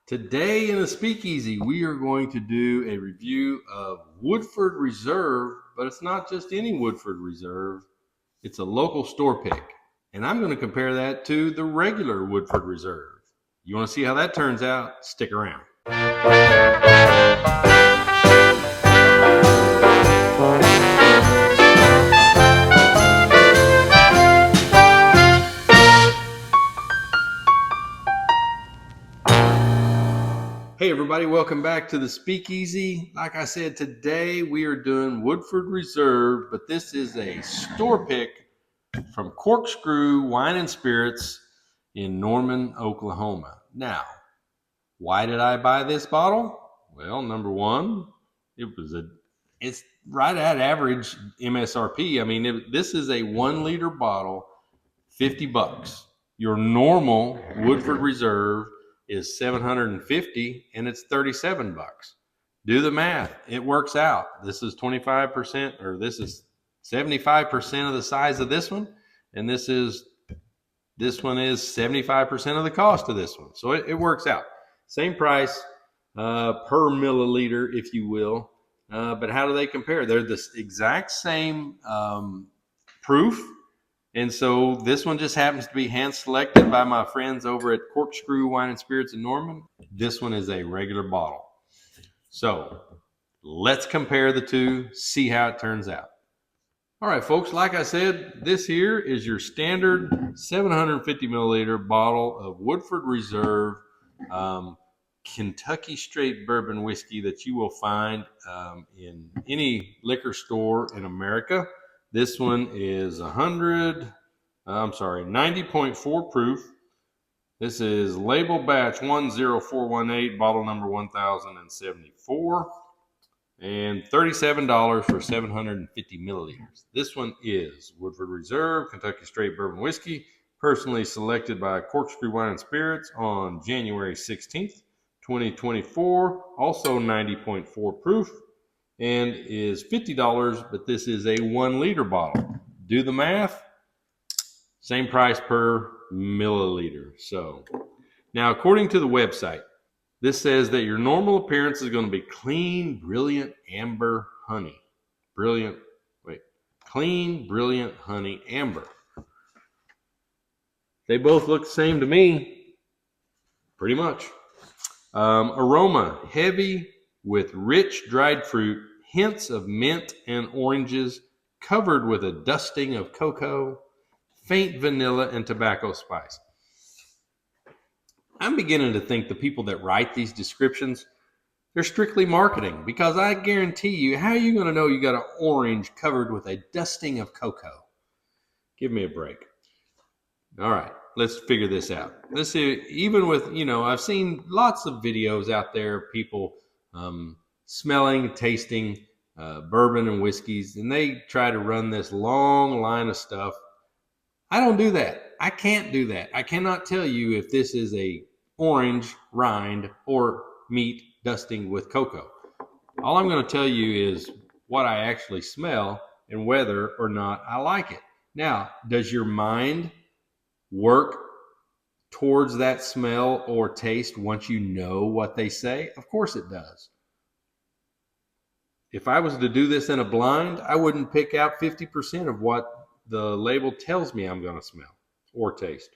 Today in the Speakeasy, we are going to do a review of Woodford Reserve, but it's not just any Woodford Reserve. It's a local store pick. And I'm going to compare that to the regular Woodford Reserve. You want to see how that turns out? Stick around. Hey everybody, welcome back to the Speakeasy. Like I said, today we are doing Woodford Reserve, but this is a store pick from Corkscrew Wine and Spirits in Norman, Oklahoma. Now, why did I buy this bottle? Well, number one, it's right at average MSRP. I mean, this is a 1 liter bottle, $50. Your normal Woodford Reserve is $750 and it's $37. Do the math. It works out. This is 25%, or this is 75% of the size of this one, and this one is 75% of the cost of this one. So it works out. Same price per milliliter, if you will. But how do they compare? They're the exact same proof. And so this one just happens to be hand selected by my friends over at Corkscrew Wine and Spirits in Norman. This one is a regular bottle. So let's compare the two, see how it turns out. All right, folks, like I said, this here is your standard 750 milliliter bottle of Woodford Reserve Kentucky straight bourbon whiskey that you will find in any liquor store in America. This one is 90.4 proof. This is label batch 10418, bottle number 1074, and $37 for 750 milliliters. This one is Woodford Reserve Kentucky straight bourbon whiskey, personally selected by Corkscrew Wine and Spirits on January 16th, 2024, also 90.4 proof, and is $50, but this is a 1 liter bottle. Do the math, same price per milliliter. So now, according to the website, this says that your normal appearance is going to be clean, brilliant amber honey. Clean, brilliant honey amber. They both look the same to me, pretty much. Aroma, heavy with rich dried fruit, hints of mint and oranges, covered with a dusting of cocoa, faint vanilla and tobacco spice. I'm beginning to think the people that write these descriptions, they're strictly marketing, because I guarantee you, how are you going to know you got an orange covered with a dusting of cocoa? Give me a break. All right, let's figure this out. Let's see, even with, I've seen lots of videos out there, people smelling, tasting bourbon and whiskeys, and they try to run this long line of stuff. I don't do that. I can't do that. I cannot tell you if this is a orange rind or meat dusting with cocoa. All I'm going to tell you is what I actually smell and whether or not I like it. Now, does your mind work towards that smell or taste once you know what they say? Of course it does. If I was to do this in a blind, I wouldn't pick out 50% of what the label tells me I'm going to smell or taste.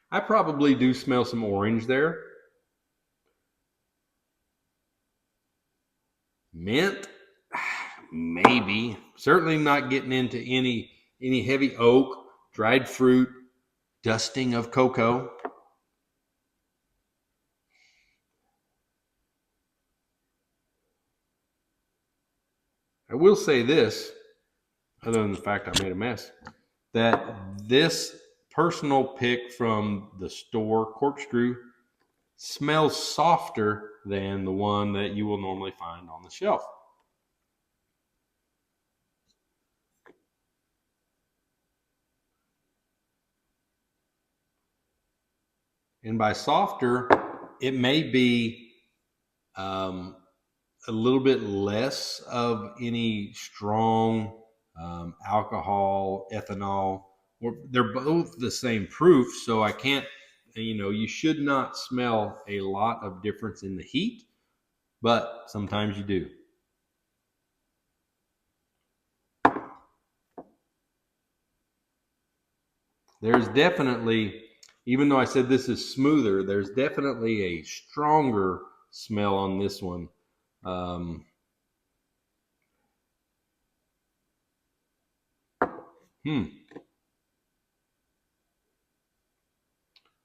I probably do smell some orange there. Mint, maybe. Certainly not getting into any heavy oak, dried fruit, dusting of cocoa. I will say this, other than the fact I made a mess, that this personal pick from the store, Corkscrew, smells softer than the one that you will normally find on the shelf. And by softer, it may be a little bit less of any strong alcohol, ethanol. They're both the same proof, so I can't, you should not smell a lot of difference in the heat, but sometimes you do. There's definitely, even though I said this is smoother, there's definitely a stronger smell on this one.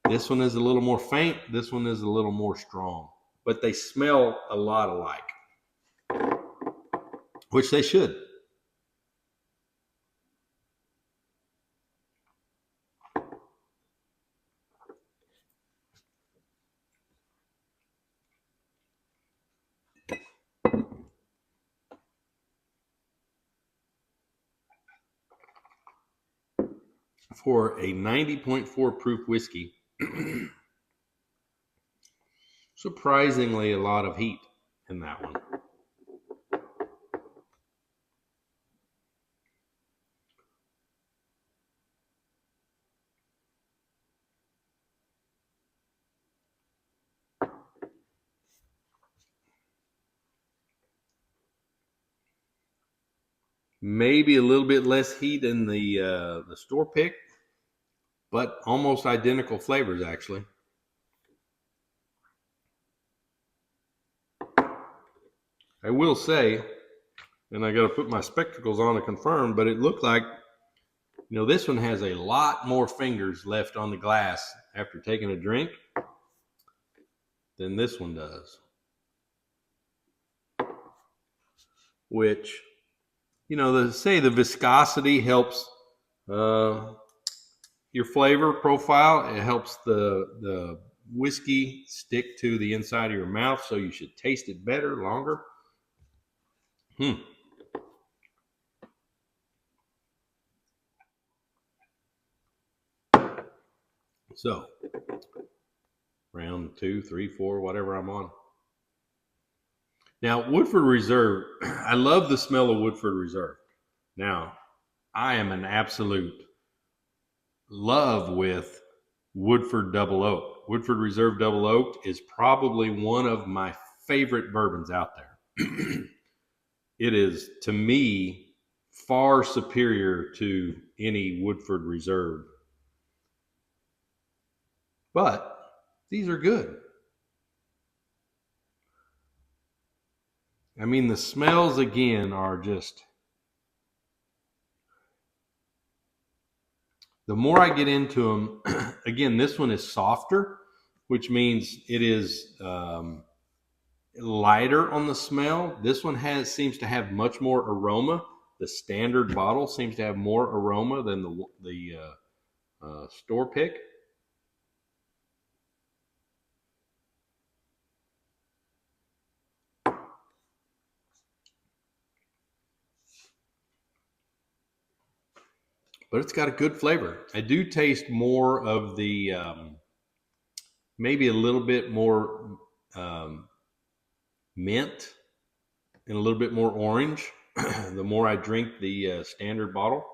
This one is a little more faint. This one is a little more strong, but they smell a lot alike, which they should. For a 90.4 proof whiskey, surprisingly a lot of heat in that one. Maybe a little bit less heat in the store pick, but almost identical flavors actually. I will say, and I got to put my spectacles on to confirm, but it looked like, this one has a lot more fingers left on the glass after taking a drink than this one does. Which, they say the viscosity helps your flavor profile. It helps the whiskey stick to the inside of your mouth, so you should taste it better, longer. So, round 2, 3, 4, whatever I'm on. Now, Woodford Reserve, I love the smell of Woodford Reserve. Now, I am an absolute love with Woodford Double Oak. Woodford Reserve Double Oak is probably one of my favorite bourbons out there. It is, to me, far superior to any Woodford Reserve. But these are good. I mean, the smells again are just, the more I get into them, again, this one is softer, which means it is lighter on the smell. This one seems to have much more aroma. The standard bottle seems to have more aroma than the store pick. But it's got a good flavor. I do taste more of the, maybe a little bit more mint and a little bit more orange the more I drink the standard bottle.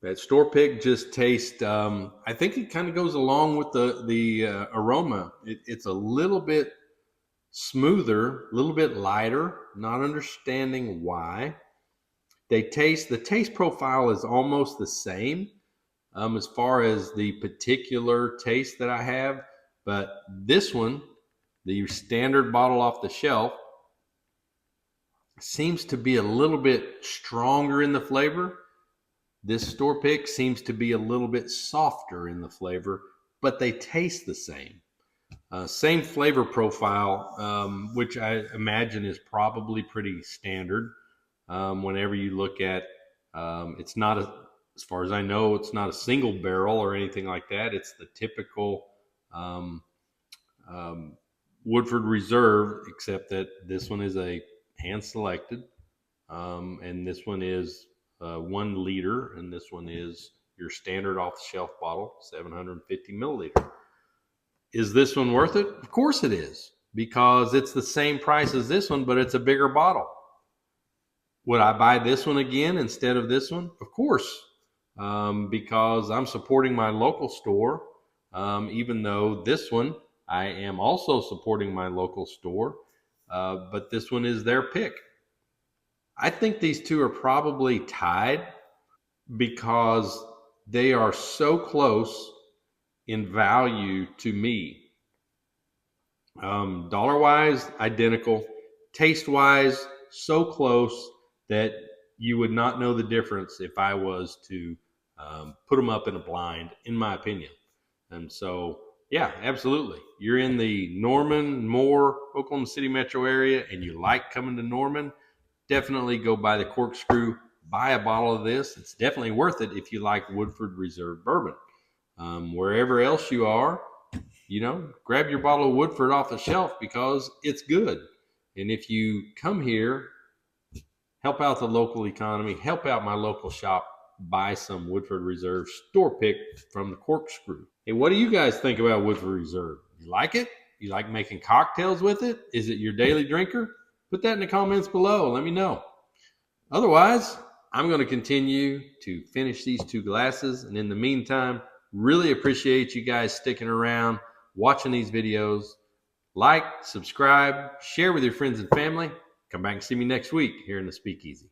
That store pick just tastes. I think it kind of goes along with the aroma. It's a little bit smoother, a little bit lighter. Not understanding why. The taste profile is almost the same as far as the particular taste that I have, but this one, the standard bottle off the shelf, seems to be a little bit stronger in the flavor. This store pick seems to be a little bit softer in the flavor, but they taste the same. Same flavor profile, which I imagine is probably pretty standard. Whenever you look at, it's not As far as I know, it's not a single barrel or anything like that. It's the typical um, um, Woodford Reserve, except that this one is a hand selected, and this one is 1 liter, and this one is your standard off the shelf bottle, 750 milliliter. Is this one worth it? Of course it is, because it's the same price as this one, but it's a bigger bottle. Would I buy this one again instead of this one? Of course, because I'm supporting my local store. Even though this one, I am also supporting my local store, but this one is their pick. I think these two are probably tied because they are so close in value to me. Dollar wise, identical. Taste wise, so close that you would not know the difference if I was to put them up in a blind, in my opinion. And so, yeah, absolutely. You're in the Norman, Moore, Oklahoma City metro area, and you like coming to Norman, definitely go buy the Corkscrew, buy a bottle of this. It's definitely worth it if you like Woodford Reserve bourbon. Wherever else you are, grab your bottle of Woodford off the shelf because it's good. And if you come here, help out the local economy, help out my local shop, buy some Woodford Reserve store pick from the Corkscrew. Hey, what do you guys think about Woodford Reserve? You like it? You like making cocktails with it? Is it your daily drinker? Put that in the comments below. Let me know. Otherwise, I'm going to continue to finish these 2 glasses. And in the meantime, really appreciate you guys sticking around, watching these videos. Like, subscribe, share with your friends and family. Come back and see me next week here in the Speakeasy.